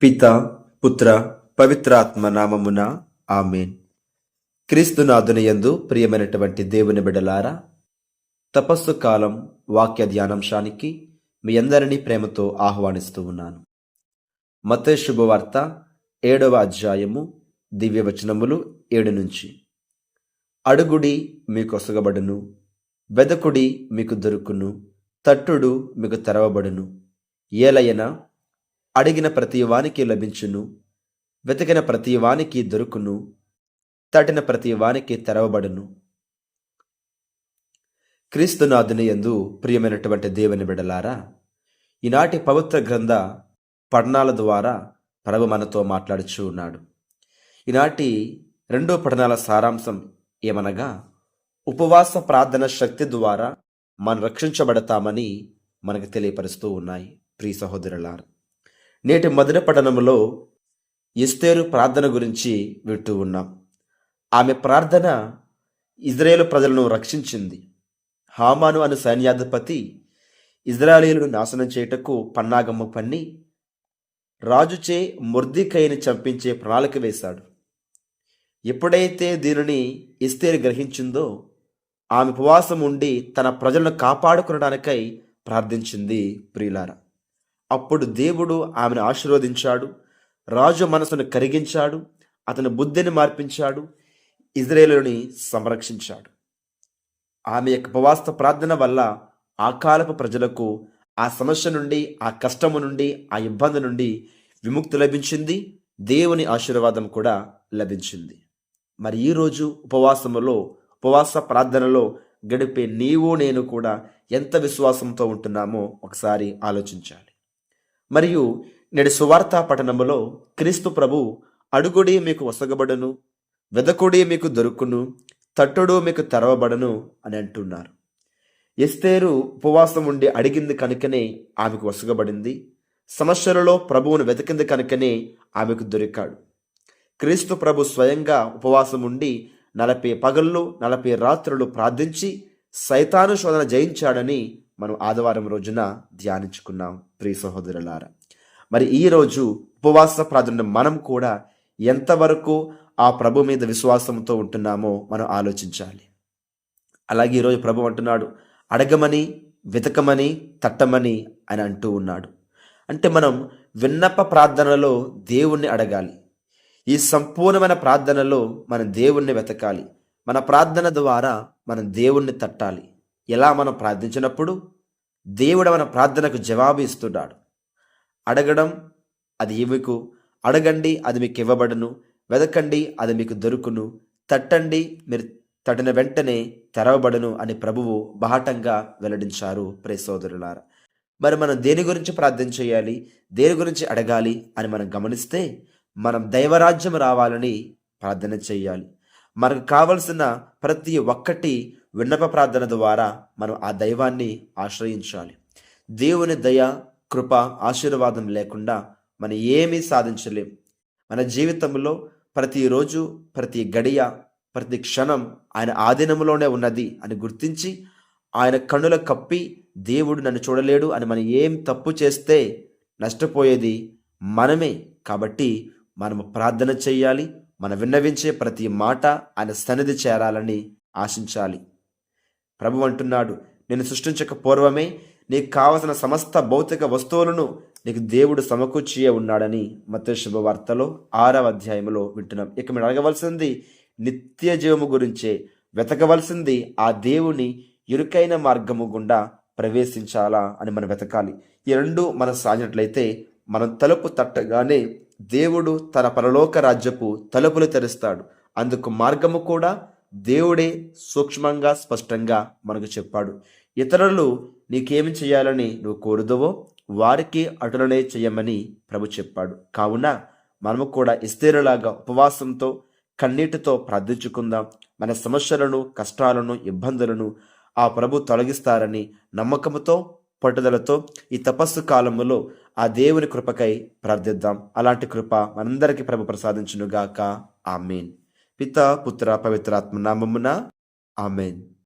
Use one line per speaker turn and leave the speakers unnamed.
పిత పుత్ర పవిత్రాత్మ నామమున ఆమేన్. క్రీస్తునాథునియందు ప్రియమైనటువంటి దేవుని బిడ్డలారా, తపస్సు కాలం వాక్య ధ్యానాంశానికి మీ అందరినీ ప్రేమతో ఆహ్వానిస్తూ ఉన్నాను. మత్తయి శుభవార్త 7వ అధ్యాయము దివ్యవచనములు 7 నుంచి. అడుగుడి మీకు ఒసగబడును, వెదకుడి మీకు దొరుకును, తట్టుడు మీకు తెరవబడును. ఏలయన అడిగిన ప్రతి వానికి లభించును, వెతికిన ప్రతి వానికి దొరుకును, తట్టిన ప్రతి వానికి తెరవబడును. క్రీస్తునాథుని యందు ప్రియమైనటువంటి దేవుని బిడలారా, ఈనాటి పవిత్ర గ్రంథ పఠనాల ద్వారా ప్రభు మనతో మాట్లాడుచూ ఉన్నాడు. ఈనాటి 2 పఠనాల సారాంశం ఏమనగా, ఉపవాస ప్రార్థన శక్తి ద్వారా మనం రక్షించబడతామని మనకు తెలియపరుస్తూ ఉన్నాయి. ప్రియ సహోదరులారా, నేటి మొదటి పఠనంలో ఎస్తేరు ప్రార్థన గురించి వింటూ ఉన్నాం. ఆమె ప్రార్థన ఇజ్రాయేలు ప్రజలను రక్షించింది. హామాను అను సైన్యాధిపతి ఇజ్రాయేలీయులను నాశనం చేయుటకు పన్నాగము పన్ని రాజుచే మొర్దెకైని చంపించే ప్రణాళిక వేశాడు. ఎప్పుడైతే దీనిని ఎస్తేరు గ్రహించిందో, ఆమె ఉపవాసం ఉండి తన ప్రజలను కాపాడుకునడానికై ప్రార్థించింది. ప్రియులారా, అప్పుడు దేవుడు ఆమెను ఆశీర్వదించాడు, రాజు మనసును కరిగించాడు, అతని బుద్ధిని మార్పించాడు, ఇజ్రాయేలుని సంరక్షించాడు. ఆమె యొక్క ఉపవాస ప్రార్థన వల్ల ఆ కాలపు ప్రజలకు ఆ సమస్య నుండి, ఆ కష్టము నుండి, ఆ ఇబ్బంది నుండి విముక్తి లభించింది. దేవుని ఆశీర్వాదం కూడా లభించింది. మరి ఈరోజు ఉపవాస ప్రార్థనలో గడిపే నీవు నేను కూడా ఎంత విశ్వాసంతో ఉంటున్నామో ఒకసారి ఆలోచించాలి. మరియు నేడు సువార్త పఠనములో క్రీస్తు ప్రభు అడుగుడి మీకు ఒసగబడును, వెదకుడి మీకు దొరుకును, తట్టుడు మీకు తెరవబడును అని అంటున్నారు. ఎస్తేరు ఉపవాసం ఉండి అడిగింది కనుకనే ఆమెకు ఒసగబడింది. సమస్యలలో ప్రభువును వెతికింది కనుకనే ఆమెకు దొరికాడు. క్రీస్తు ప్రభు స్వయంగా ఉపవాసం ఉండి 40 పగళ్ళు 40 రాత్రులు ప్రార్థించి సైతాను శోధన జయించాడని మనం ఆదివారం రోజున ధ్యానించుకున్నాం. ప్రియ సహోదరులారా, మరి ఈరోజు ఉపవాస ప్రార్థన మనం కూడా ఎంతవరకు ఆ ప్రభు మీద విశ్వాసంతో ఉంటున్నామో మనం ఆలోచించాలి. అలాగే ఈరోజు ప్రభు అంటున్నాడు, అడగమని, వెతకమని, తట్టమని అని అంటూ ఉన్నాడు. అంటే మనం విన్నప ప్రార్థనలో దేవుణ్ణి అడగాలి. ఈ సంపూర్ణమైన ప్రార్థనలో మనం దేవుణ్ణి వెతకాలి. మన ప్రార్థన ద్వారా మనం దేవుణ్ణి తట్టాలి. ఎలా మనం ప్రార్థించినప్పుడు దేవుడు మన ప్రార్థనకు జవాబు ఇస్తున్నాడు. అడగడం అది మీకు, అడగండి అది మీకు ఇవ్వబడును, వెదకండి అది మీకు దొరుకును, తట్టండి మీరు తట్టిన వెంటనే తెరవబడును అని ప్రభువు బాహటంగా వెల్లడించారు. ప్రియ సోదరులారా, మరి మనం దేని గురించి ప్రార్థన చేయాలి, దేని గురించి అడగాలి అని మనం గమనిస్తే, మనం దైవరాజ్యం రావాలని ప్రార్థన చేయాలి. మనకు కావలసిన ప్రతి ఒక్కటి విన్నప ప్రార్థన ద్వారా మనం ఆ దైవాన్ని ఆశ్రయించాలి. దేవుని దయ, కృప, ఆశీర్వాదం లేకుండా మనం ఏమీ సాధించలేం. మన జీవితంలో ప్రతిరోజు, ప్రతి గడియ, ప్రతి క్షణం ఆయన ఆధీనంలోనే ఉన్నది అని గుర్తించి ఆయన కన్నుల కప్పి దేవుడు నన్ను చూడలేడు అని మనం ఏం తప్పు చేస్తే నష్టపోయేది మనమే. కాబట్టి మనము ప్రార్థన చేయాలి. మనం విన్నవించే ప్రతి మాట ఆయన సన్నిధి చేరాలని ఆశించాలి. ప్రభు అంటున్నాడు, నేను సృష్టించక పూర్వమే నీకు కావలసిన సమస్త భౌతిక వస్తువులను నీకు దేవుడు సమకూర్చియే ఉన్నాడని మత్తయి శుభవార్తలో 6వ అధ్యాయంలో వింటున్నాం. ఇక మీరు అడగవలసింది నిత్య జీవము గురించే, వెతకవలసింది ఆ దేవుని ఇరుకైన మార్గము గుండా ప్రవేశించాలా అని మనం వెతకాలి. ఈ 2 మనం సాగినట్లయితే మనం తలుపు తట్టగానే దేవుడు తన పరలోక రాజ్యపు తలుపులు తెరుస్తాడు. అందుకు మార్గము కూడా దేవుడే సూక్ష్మంగా, స్పష్టంగా మనకు చెప్పాడు. ఇతరులు నీకేమి చేయాలని నువ్వు కోరుదవో వారికి అటులనే చేయమని ప్రభు చెప్పాడు. కావున మనము కూడా ఎస్తేరులాగా ఉపవాసంతో, కన్నీటితో ప్రార్థించుకుందాం. మన సమస్యలను, కష్టాలను, ఇబ్బందులను ఆ ప్రభు తొలగిస్తారని నమ్మకంతో, పట్టుదలతో ఈ తపస్సు కాలములో ఆ దేవుని కృపకై ప్రార్థిద్దాం. అలాంటి కృప మనందరికీ ప్రభు ప్రసాదించునుగాక. ఆమేన్. పిత పుత్ర పవిత్రాత్మ నామమున ఆమేన్.